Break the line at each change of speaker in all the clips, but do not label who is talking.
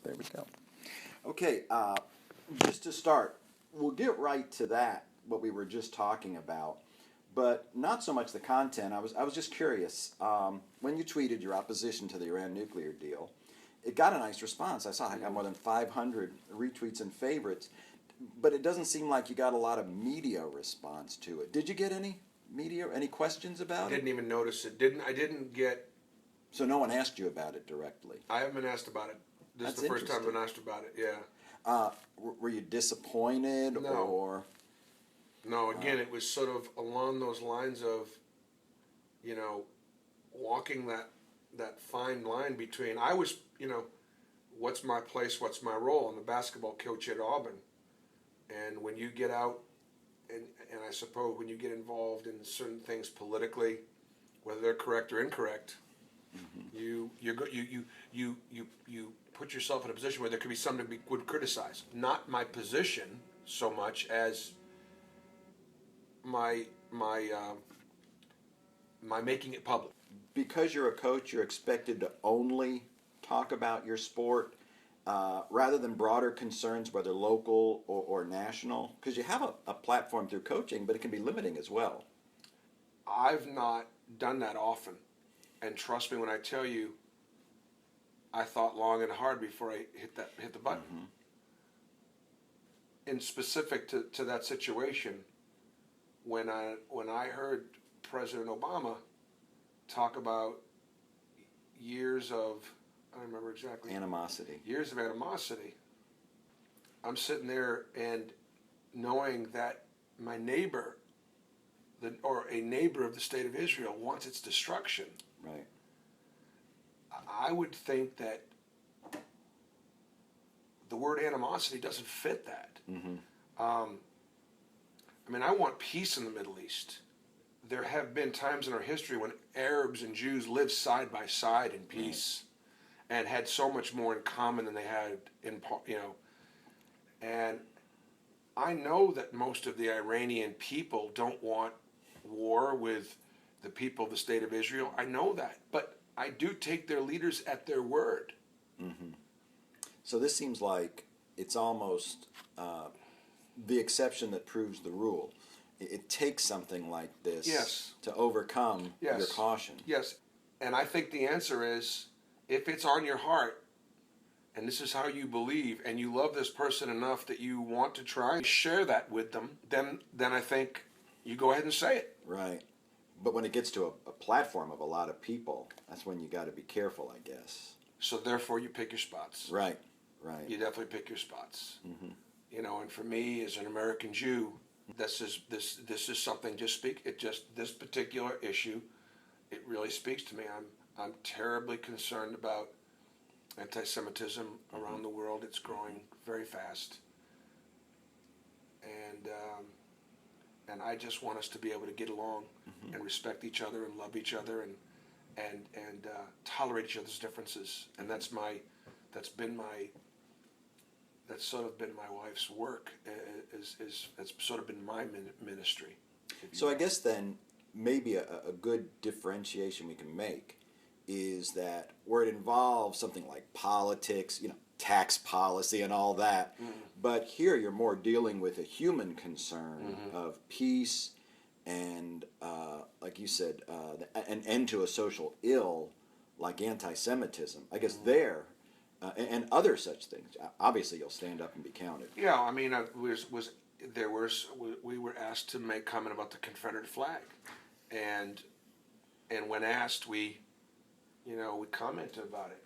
There we go. Okay, just to start, we'll get right to that, what we were just talking about, but not so much the content. I was just curious. When you tweeted your opposition to the Iran nuclear deal, it got a nice response. I saw it got more than 500 retweets and favorites, but it doesn't seem like you got a lot of media response to it. Did you get any media, any questions about
I didn't even notice it. I didn't get.
So no one asked you about it directly?
I haven't been asked about it. This is the first time I've been asked about it, yeah.
Were you disappointed
No.
or?
No, again, it was sort of along those lines of, walking that fine line between, I was, what's my place, what's my role? I'm a basketball coach at Auburn. And when you get out, and I suppose when you get involved in certain things politically, whether they're correct or incorrect, you put yourself in a position where there could be something would criticize. Not my position so much as my making it public.
Because you're a coach, you're expected to only talk about your sport rather than broader concerns, whether local or national? Because you have a platform through coaching, but it can be limiting as well.
I've not done that often. And trust me when I tell you, I thought long and hard before I hit the button. Mm-hmm. In specific to that situation, when I heard President Obama talk about years of, I don't remember exactly.
Animosity.
Years of animosity. I'm sitting there and knowing that my neighbor, or a neighbor of the state of Israel, wants its destruction.
Right.
I would think that the word animosity doesn't fit that.
Mm-hmm.
I want peace in the Middle East. There have been times in our history when Arabs and Jews lived side by side in peace, right, and had so much more in common than they had And I know that most of the Iranian people don't want war with the people of the state of Israel. I know that, but I do take their leaders at their word.
Mm-hmm. So this seems like it's almost the exception that proves the rule. It takes something like this,
yes,
to overcome,
yes,
your caution.
Yes, and I think the answer is, if it's on your heart, and this is how you believe, and you love this person enough that you want to try and share that with them, then I think you go ahead and say it.
Right. But when it gets to a platform of a lot of people, that's when you got to be careful, I guess.
So therefore, you pick your spots.
Right.
You definitely pick your spots.
Mm-hmm.
And for me, as an American Jew, this is something. This particular issue, it really speaks to me. I'm terribly concerned about anti-Semitism around the world. It's growing very fast, and I just want us to be able to get along, mm-hmm, and respect each other and love each other and tolerate each other's differences. And that's sort of been my wife's work. That's sort of been my ministry.
So I guess then maybe a good differentiation we can make is that where it involves something like politics, tax policy and all that, mm-hmm, but here you're more dealing with a human concern, mm-hmm, of peace and, like you said, an end to a social ill like anti-Semitism. I guess, mm-hmm, there, and other such things. Obviously, you'll stand up and be counted.
Yeah, we were asked to make comment about the Confederate flag, and when asked, we commented about it,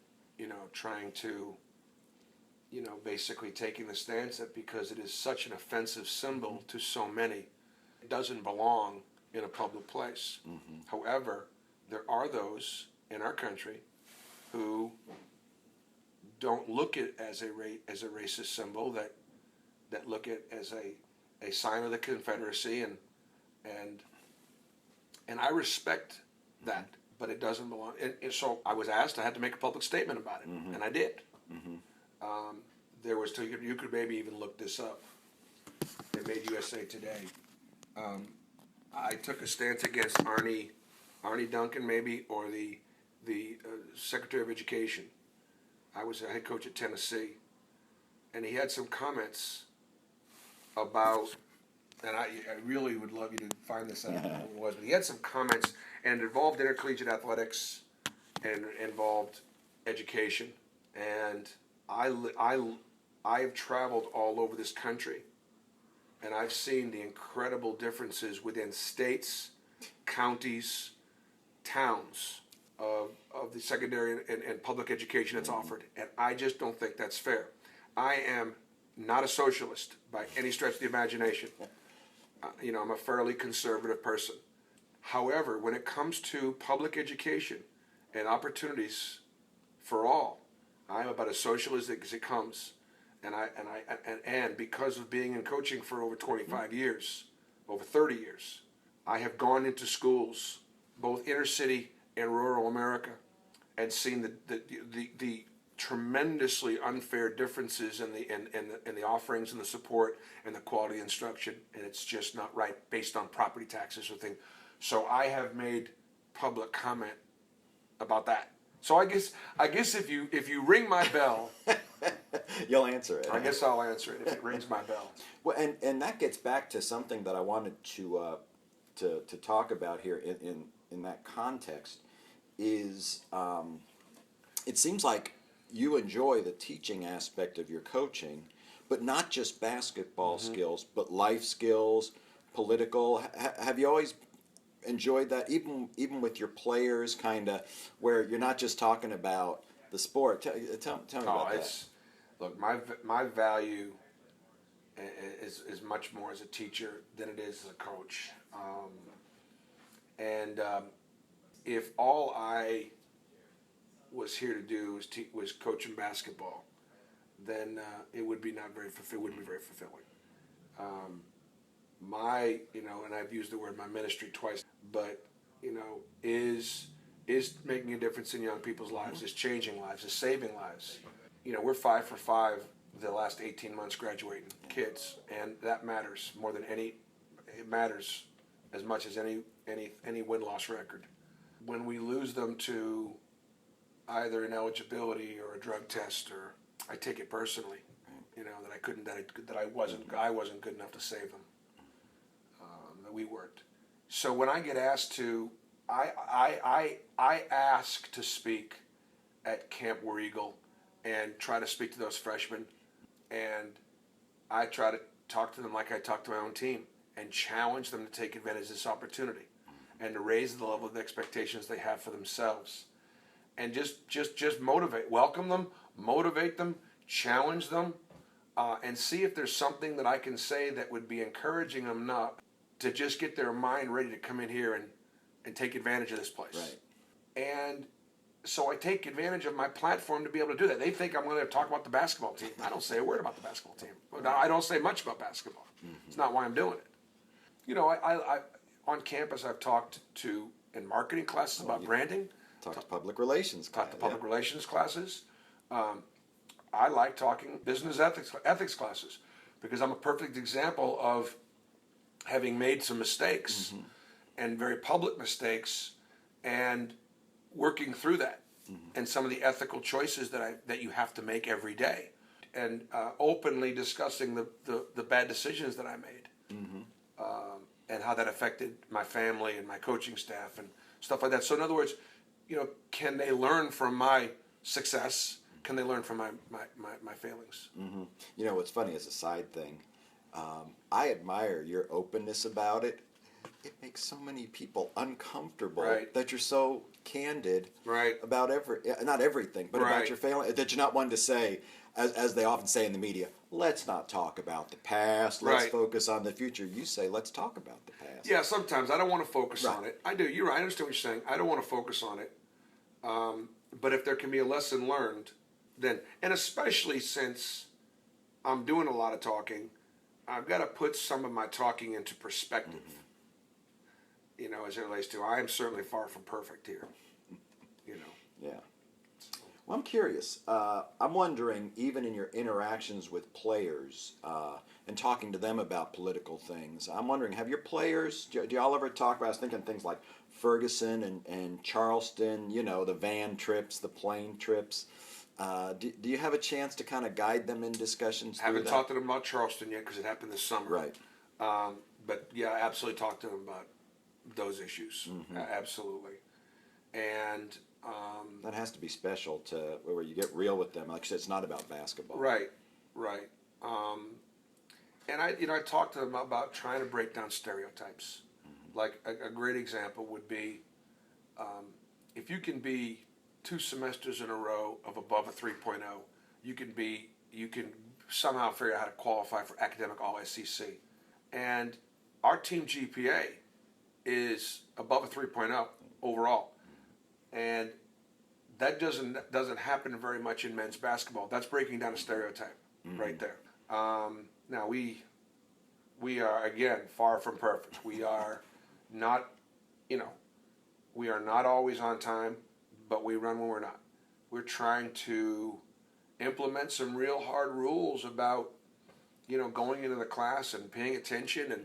trying to, basically taking the stance that because it is such an offensive symbol to so many, it doesn't belong in a public place. Mm-hmm. However, there are those in our country who don't look at it as a racist symbol, that look at it as a sign of the Confederacy, and I respect that, but it doesn't belong. And so I was asked, I had to make a public statement about it, mm-hmm, and I did. Mm-hmm. You could maybe even look this up. They made USA Today. I took a stance against Arnie Duncan, maybe, or the Secretary of Education, I was a head coach at Tennessee, and he had some comments about, and I really would love you to find this out what it was, but he had some comments, and it involved intercollegiate athletics and involved education. And I've traveled all over this country, and I've seen the incredible differences within states, counties, towns of the secondary and public education that's offered. And I just don't think that's fair. I am not a socialist by any stretch of the imagination. I'm a fairly conservative person. However, when it comes to public education and opportunities for all, I'm about as socialist as it comes. And because of being in coaching for over 25 years, over 30 years, I have gone into schools, both inner city and rural America, and seen the tremendously unfair differences in the offerings and the support and the quality of instruction, and it's just not right based on property taxes or things. So I have made public comment about that. So I guess if you ring my bell,
you'll answer it.
I guess I'll answer it if it rings my bell.
Well, and that gets back to something that I wanted to talk about here in that context is it seems like you enjoy the teaching aspect of your coaching, but not just basketball skills, but life skills, political. Have you always enjoyed that, even with your players, kind of, where you're not just talking about the sport? Tell me about that.
Look, my value is much more as a teacher than it is as a coach. If all I was here to do was coaching basketball, then it would be not very wouldn't be very fulfilling. And I've used the word my ministry twice, but is making a difference in young people's lives, is changing lives, is saving lives. We're 5 for 5 the last 18 months graduating kids, and that matters more than any. It matters as much as any win-loss record. When we lose them to either ineligibility or a drug test, or I take it personally, that I wasn't good enough to save them, that we weren't. So when I get asked to, I ask to speak at Camp War Eagle and try to speak to those freshmen, and I try to talk to them like I talk to my own team and challenge them to take advantage of this opportunity and to raise the level of expectations they have for themselves. And just welcome them, motivate them, challenge them, and see if there's something that I can say that would be encouraging them enough to just get their mind ready to come in here and take advantage of this place.
Right.
And so I take advantage of my platform to be able to do that. They think I'm going to talk about the basketball team. I don't say a word about the basketball team. I don't say much about basketball. It's not why I'm doing it. I on campus I've talked to in marketing classes about branding.
Talk to public relations.
Talk to public relations classes. I like talking business ethics classes because I'm a perfect example of having made some mistakes and very public mistakes and working through that and some of the ethical choices that you have to make every day, and openly discussing the bad decisions that I made and how that affected my family and my coaching staff and stuff like that. So in other words, can they learn from my success? Can they learn from my failings?
What's funny as a side thing, I admire your openness about it. It makes so many people uncomfortable that you're so candid about not everything, but about your failing, that you're not one to say, as they often say in the media, let's not talk about the past, let's focus on the future. You say, let's talk about the past.
Yeah, sometimes I don't want to focus on it. I do, you're right, I understand what you're saying. I don't want to focus on it. But if there can be a lesson learned, then, and especially since I'm doing a lot of talking, I've got to put some of my talking into perspective. As it relates to, I am certainly far from perfect here.
Yeah. Well, I'm curious. I'm wondering, even in your interactions with players and talking to them about political things, I'm wondering, have your players, do y'all ever talk about, I was thinking things like Ferguson and Charleston, the van trips, the plane trips. Do you have a chance to kind of guide them in discussions through
Haven't
that?
talked to them about Charleston yet because it happened this summer.
Right.
But yeah, absolutely talk to them about those issues. Absolutely. And
That has to be special to where you get real with them. Like I said, it's not about basketball.
right. And I talked to them about trying to break down stereotypes. Like a great example would be if you can be 2 semesters in a row of above a 3.0, you can somehow figure out how to qualify for academic All-SEC. And our team GPA is above a 3.0 overall. And that doesn't happen very much in men's basketball. That's breaking down a stereotype right there. Now we are, again, far from perfect. We are not, we are not always on time, but we run when we're not. We're trying to implement some real hard rules about, going into the class and paying attention and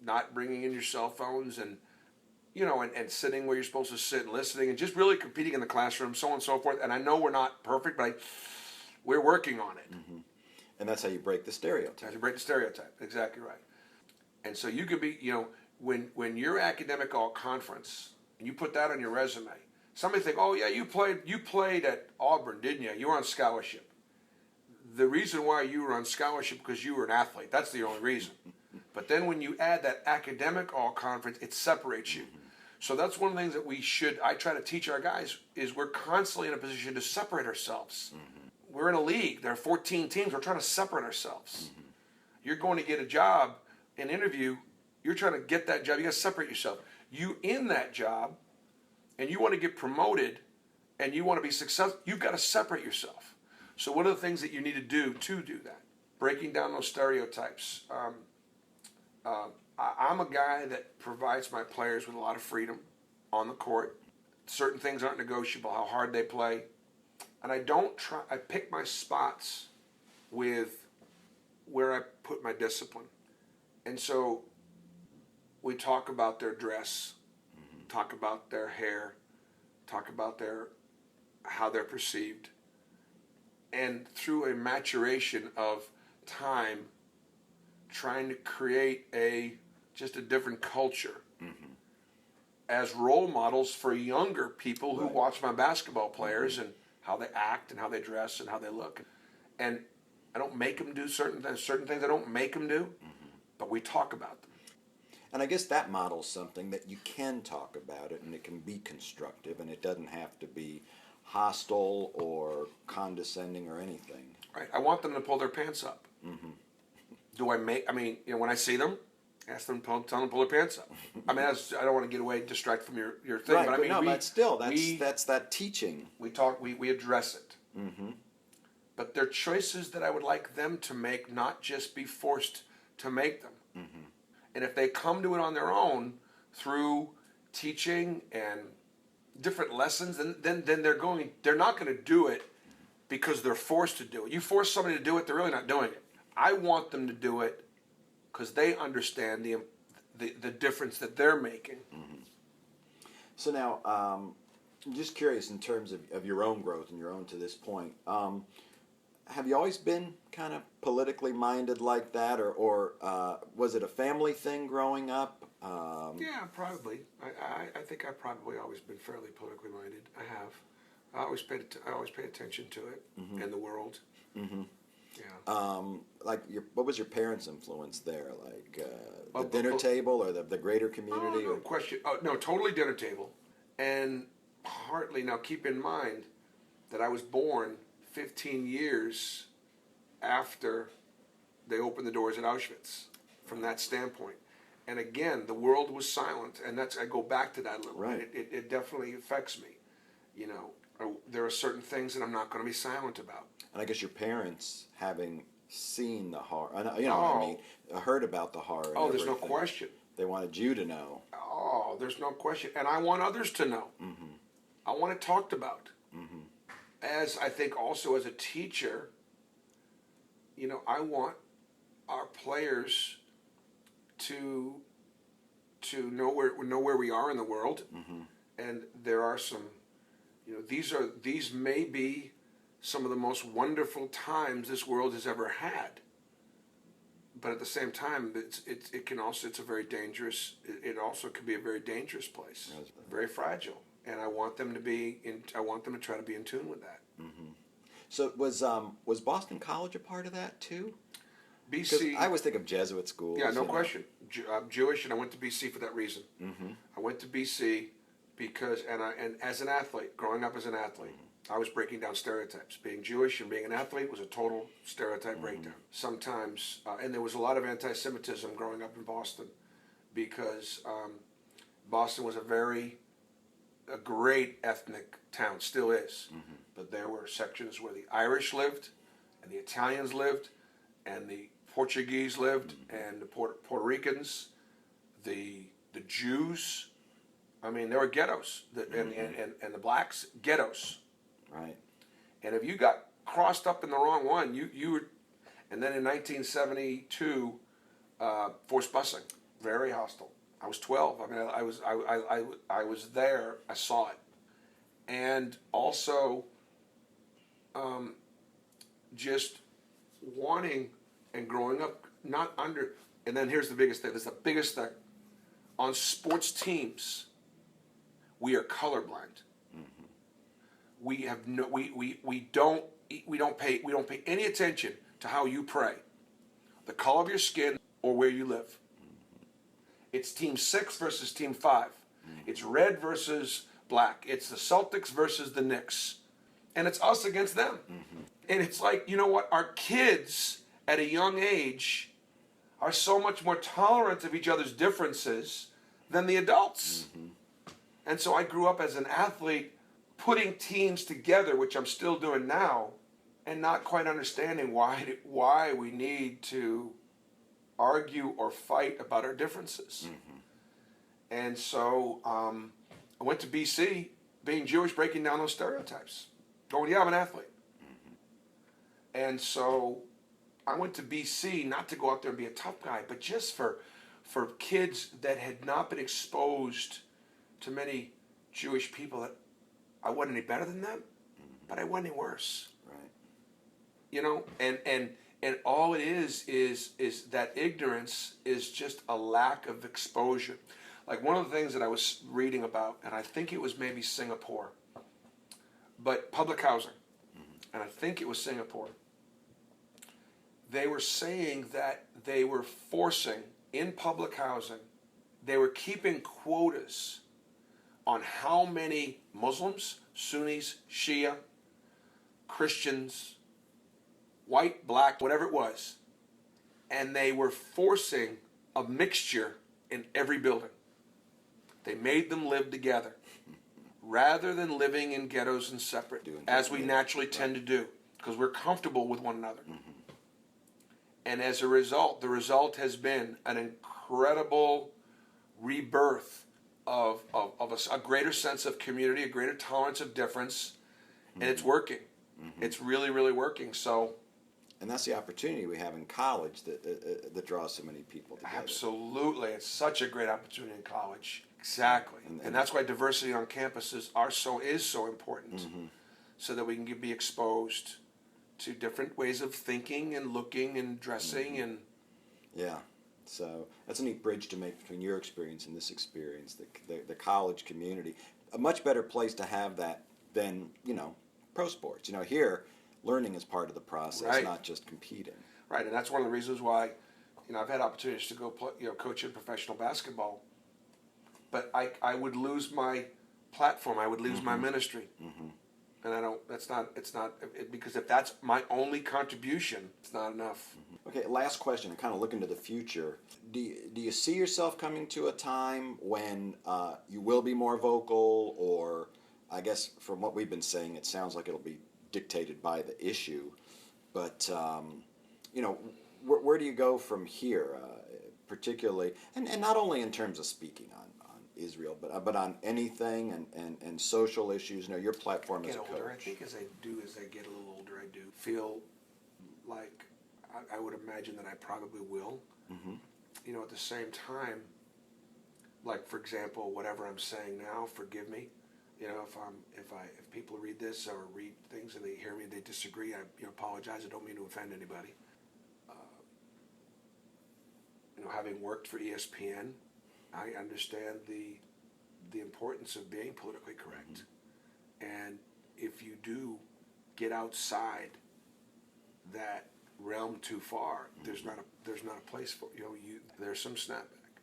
not bringing in your cell phones and, and sitting where you're supposed to sit and listening and just really competing in the classroom, so on and so forth. And I know we're not perfect, but we're working on it.
And that's how you break the stereotype.
That's how you break the stereotype. Exactly right. And so you could be, when you're academic all conference and you put that on your resume, somebody think, oh yeah, you played at Auburn, didn't you? You were on scholarship. The reason why you were on scholarship because you were an athlete. That's the only reason. But then when you add that academic all conference, it separates you. So that's one of the things that I try to teach our guys is we're constantly in a position to separate ourselves. We're in a league. There are 14 teams. We're trying to separate ourselves. You're going to get a job, an interview. You're trying to get that job. You got to separate yourself. You in that job, and you want to get promoted, and you want to be successful. You've got to separate yourself. So what are the things that you need to do that? Breaking down those stereotypes. I'm a guy that provides my players with a lot of freedom on the court. Certain things aren't negotiable, how hard they play. And I pick my spots with where I put my discipline. And so we talk about their dress, talk about their hair, talk about how they're perceived. And through a maturation of time, trying to create just a different culture as role models for younger people who watch my basketball players and how they act and how they dress and how they look. And I don't make them do certain things I don't make them do, but we talk about them.
And I guess that models something that you can talk about it and it can be constructive and it doesn't have to be hostile or condescending or anything.
Right. I want them to pull their pants up. When I see them, ask them, tell them to pull their pants up. I don't want to get away, distract from your thing.
Right,
but
that's that teaching.
We talk, we address it. But they're choices that I would like them to make, not just be forced to make them. And if they come to it on their own through teaching and different lessons, then they're not going to do it because they're forced to do it. You force somebody to do it, they're really not doing it. I want them to do it because they understand the difference that they're making.
So now, I'm just curious in terms of your own growth and your own to this point. Have you always been kind of politically minded like that, or was it a family thing growing up?
Yeah, probably. I think I've probably always been fairly politically minded. I have. I always paid attention to it in the world. Yeah.
What was your parents' influence there? Like the dinner table or the greater community?
No question. No, totally dinner table. And partly, now keep in mind that I was born 15 years after they opened the doors at Auschwitz from that standpoint. And again, the world was silent. And I go back to that a little bit. It definitely affects me. There are certain things that I'm not going to be silent about.
And I guess your parents, having seen the horror, heard about the horror.
Oh, there's no question.
They wanted you to know.
Oh, there's no question. And I want others to know. I want it talked about. As I think also as a teacher, I want our players to know where we are in the world. And there are some, these may be some of the most wonderful times this world has ever had. But at the same time, it's a very dangerous. It also can be a very dangerous place, very fragile. And I want them to try to be in tune with that.
Mm-hmm. So was Boston College a part of that too?
BC.
I always think of Jesuit schools.
Yeah, no question. I'm Jewish, and I went to BC for that reason.
Mm-hmm.
I went to BC because, and as an athlete, growing up as an athlete, I was breaking down stereotypes. Being Jewish and being an athlete was a total stereotype breakdown. Sometimes, and there was a lot of anti-Semitism growing up in Boston, because Boston was a great ethnic town, still is. Mm-hmm. But there were sections where the Irish lived, and the Italians lived, and the Portuguese lived, and the Puerto Ricans, the Jews. I mean, there were ghettos, and the blacks, ghettos.
Right.
And if you got crossed up in the wrong one, you were. And then in 1972, forced busing, very hostile. I was 12. I mean, I was there. I saw it, and also, just wanting and growing up not under. And then here's the biggest thing. This is the biggest thing. On sports teams, we are colorblind. Mm-hmm. We have no. We don't pay any attention to how you pray, the color of your skin, or where you live. Mm-hmm. It's Team 6 versus Team 5. Mm-hmm. It's red versus black. It's the Celtics versus the Knicks, and it's us against them. Mm-hmm. And it's like, you know what? Our kids at a young age are so much more tolerant of each other's differences than the adults. Mm-hmm. And so I grew up as an athlete putting teams together, which I'm still doing now, and not quite understanding why we need to argue or fight about our differences. Mm-hmm. And so I went to BC, being Jewish, breaking down those stereotypes. Going, yeah, I'm an athlete. Mm-hmm. And so I went to BC not to go out there and be a tough guy, but just for kids that had not been exposed to many Jewish people, that I wasn't any better than them, mm-hmm. but I wasn't any worse.
Right.
You know, and all it is that ignorance is just a lack of exposure. Like one of the things that I was reading about, and I think it was maybe Singapore, but public housing, mm-hmm. and I think it was Singapore. They were saying that they were forcing, in public housing, they were keeping quotas on how many Muslims, Sunnis, Shia, Christians, white, black, whatever it was, and they were forcing a mixture in every building. They made them live together rather than living in ghettos and separate, as we naturally tend to do, because we're comfortable with one another. Mm-hmm. And as a result, the result has been an incredible rebirth of a greater sense of community, a greater tolerance of difference, and it's working. Mm-hmm. It's really, really working. So,
and that's the opportunity we have in college that draws so many people together.
Absolutely. It's such a great opportunity in college. Exactly. And that's why diversity on campuses is so important, mm-hmm. so that we can be exposed to different ways of thinking and looking and dressing. Mm-hmm. And
yeah. So that's a neat bridge to make between your experience and this experience, the college community. A much better place to have that than, pro sports. Here, learning is part of the process, right. Not just competing.
Right, and that's one of the reasons why, I've had opportunities to go play, coach in professional basketball, but I would lose my platform. I would lose mm-hmm. my ministry. Mm-hmm. And because if that's my only contribution, it's not enough.
Mm-hmm. Okay, last question, kind of looking to the future. Do you see yourself coming to a time when you will be more vocal, or I guess from what we've been saying, it sounds like it'll be dictated by the issue, but where do you go from here, particularly, and not only in terms of speaking on Israel, but on anything and social issues. Your platform as a coach.
I think as I get a little older, I do feel like I would imagine that I probably will. Mm-hmm. At the same time, like for example, whatever I'm saying now, forgive me. You know, if people read this or read things and they hear me and they disagree, I apologize. I don't mean to offend anybody. Having worked for ESPN, I understand the importance of being politically correct. And if you do get outside that realm too far, there's not a place for there's some snapback.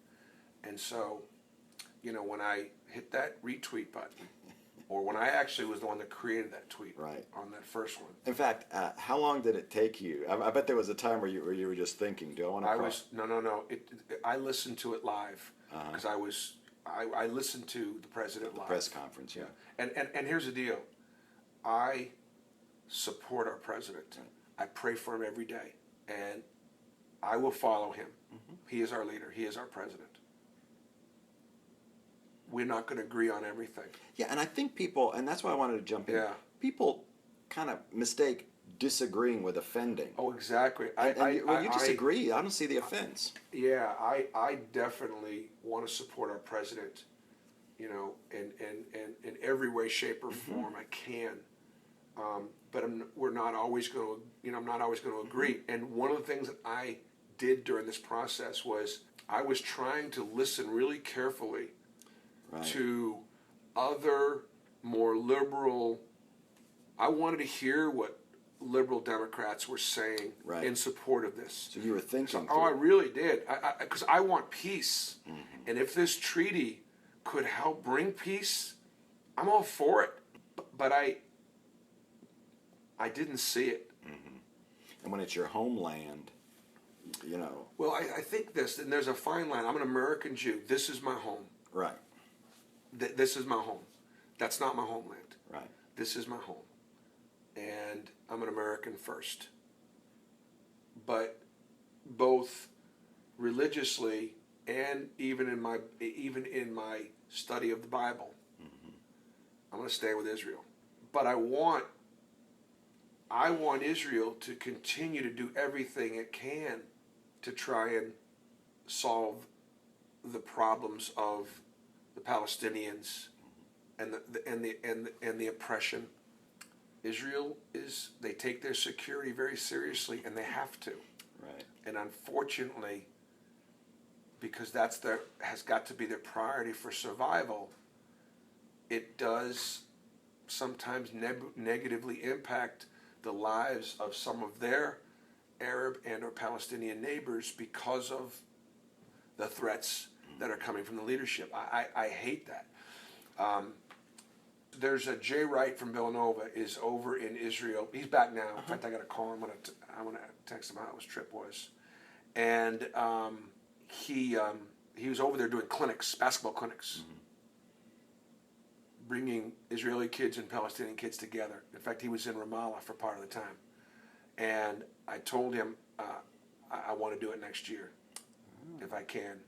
And so, when I hit that retweet button, or when I actually was the one that created that tweet on that first one.
In fact, how long did it take you? I bet there was a time where you were just thinking, do I want to cross?
No. I listened to it live because I listened to the president live.
The press conference, yeah.
And here's the deal. I support our president. I pray for him every day, and I will follow him. He is our leader. He is our president. We're not going to agree on everything.
Yeah, and I think people, and that's why I wanted to jump in.
Yeah.
People kind of mistake disagreeing with offending.
Oh, exactly.
When you disagree, I don't see the offense.
Yeah, I definitely want to support our president, in every way, shape, or form I can. But we're not always going to, I'm not always going to agree. And one of the things that I did during this process was I was trying to listen really carefully to other more liberal. I wanted to hear what liberal Democrats were saying in support of this.
So you were thinking.
I really did, because I want peace, and if this treaty could help bring peace, I'm all for it. But I didn't see it.
And when it's your homeland,
Well, I think this, and there's a fine line. I'm an American Jew. This is my home.
Right.
This is my home. That's not my homeland.
Right.
This is my home. And I'm an American first. But both religiously and even in my study of the Bible, I'm going to stay with Israel. But I want Israel to continue to do everything it can to try and solve the problems of the Palestinians and the oppression. Israel they take their security very seriously, and they have to.
Right.
And unfortunately, because has got to be their priority for survival, it does sometimes negatively impact the lives of some of their Arab and or Palestinian neighbors because of the threats that are coming from the leadership. I hate that. There's a Jay Wright from Villanova is over in Israel. He's back now. In fact, I got to call him. I want to text him how his trip was. And he was over there doing clinics, basketball clinics, bringing Israeli kids and Palestinian kids together. In fact, he was in Ramallah for part of the time. And I told him I want to do it next year if I can.